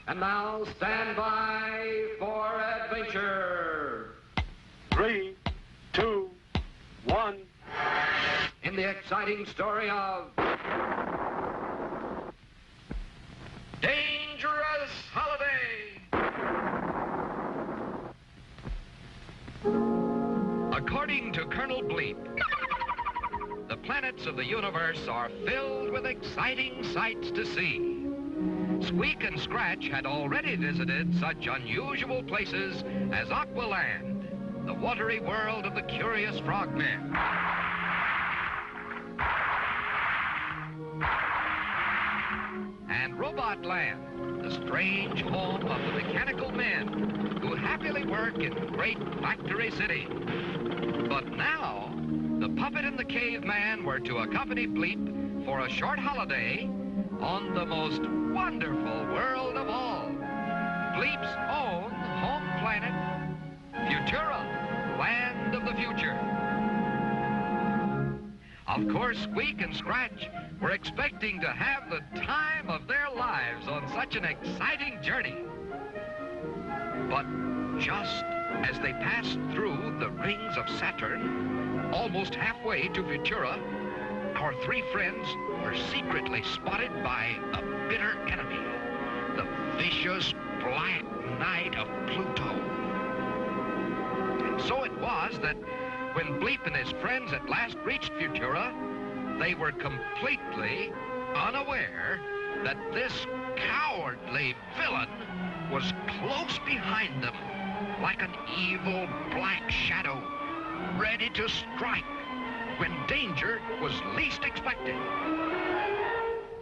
And now stand by for adventure. 3, 2, 1. In the exciting story of Dangerous Holiday. According to Colonel Bleep, the planets of the universe are filled with exciting sights to see. Squeak and Scratch had already visited such unusual places as Aqualand, the watery world of the curious frogmen, and Robotland, the strange home of the mechanical men who happily work in Great Factory City. But now, the puppet and the caveman were to accompany Bleep for a short holiday on the most wonderful world of all, Bleep's own home planet, Futura, land of the future. Of course, Squeak and Scratch were expecting to have the time of their lives on such an exciting journey. But just as they passed through the rings of Saturn, almost halfway to Futura, our three friends were secretly spotted by a bitter enemy, the vicious Black Knight of Pluto. And so it was that when Bleep and his friends at last reached Futura, they were completely unaware that this cowardly villain was close behind them, like an evil black shadow, ready to strike when danger was least expected.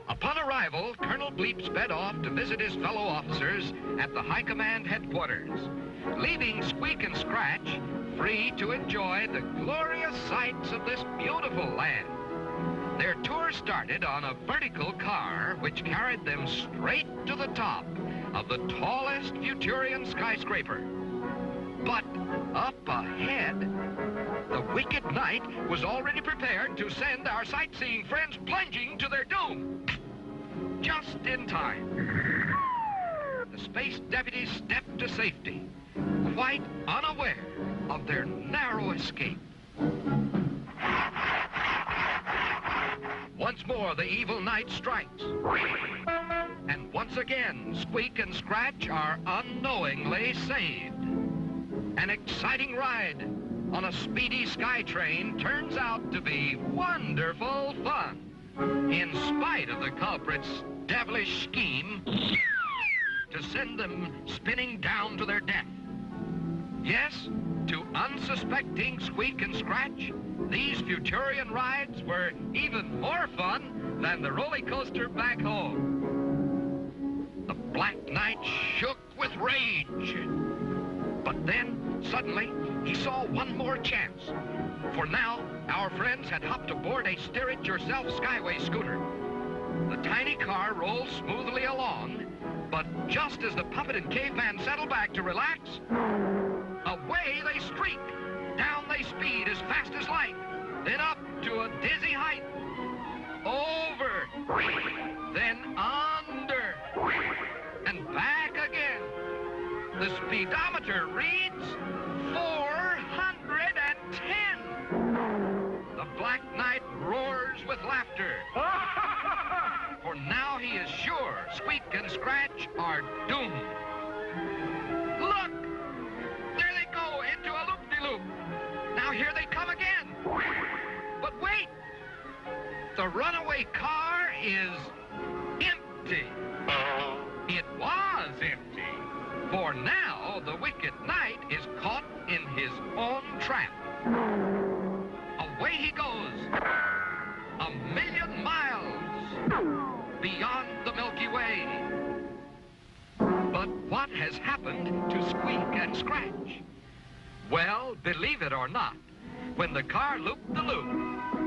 Upon arrival, Colonel Bleep sped off to visit his fellow officers at the High Command headquarters, leaving Squeak and Scratch free to enjoy the glorious sights of this beautiful land. Their tour started on a vertical car which carried them straight to the top of the tallest Futurian skyscraper. But up ahead, the wicked knight was already prepared to send our sightseeing friends plunging to their doom. Just in time, the space deputies stepped to safety, quite unaware of their narrow escape. Once more, the evil knight strikes. And once again, Squeak and Scratch are unknowingly saved. An exciting ride on a speedy sky train turns out to be wonderful fun, in spite of the culprit's devilish scheme to send them spinning down to their death. Yes, to unsuspecting Squeak and Scratch, these Futurian rides were even more fun than the roller coaster back home. The Black Knight shook with rage. But then, suddenly, he saw one more chance. For now, our friends had hopped aboard a steer-it-yourself Skyway scooter. The tiny car rolled smoothly along, but just as the puppet and caveman settled back to relax, away they streak. Down they speed as fast as light, then up to a dizzy height. Over, then under, and back again. The speedometer reads 410. The Black Knight roars with laughter. For now he is sure Squeak and Scratch are doomed. Look! There they go into a loop-de-loop. Now here they come again. But wait! The runaway car is empty. It was empty. For now, the wicked knight is caught in his own trap. Away he goes, 1,000,000 miles beyond the Milky Way. But what has happened to Squeak and Scratch? Well, believe it or not, when the car looped the loop,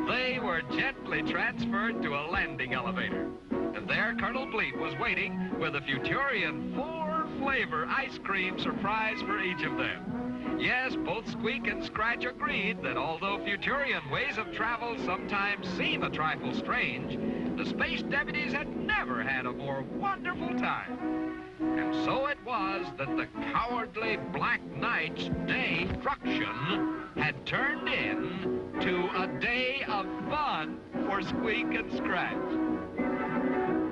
they were gently transferred to a landing elevator. And there Colonel Bleep was waiting with a Futurian 4-flavor ice cream surprise for each of them. Yes, both Squeak and Scratch agreed that although Futurian ways of travel sometimes seem a trifle strange, the space deputies had never had a more wonderful time. And so it was that the cowardly Black Knight's destruction had turned into a day of fun for Squeak and Scratch.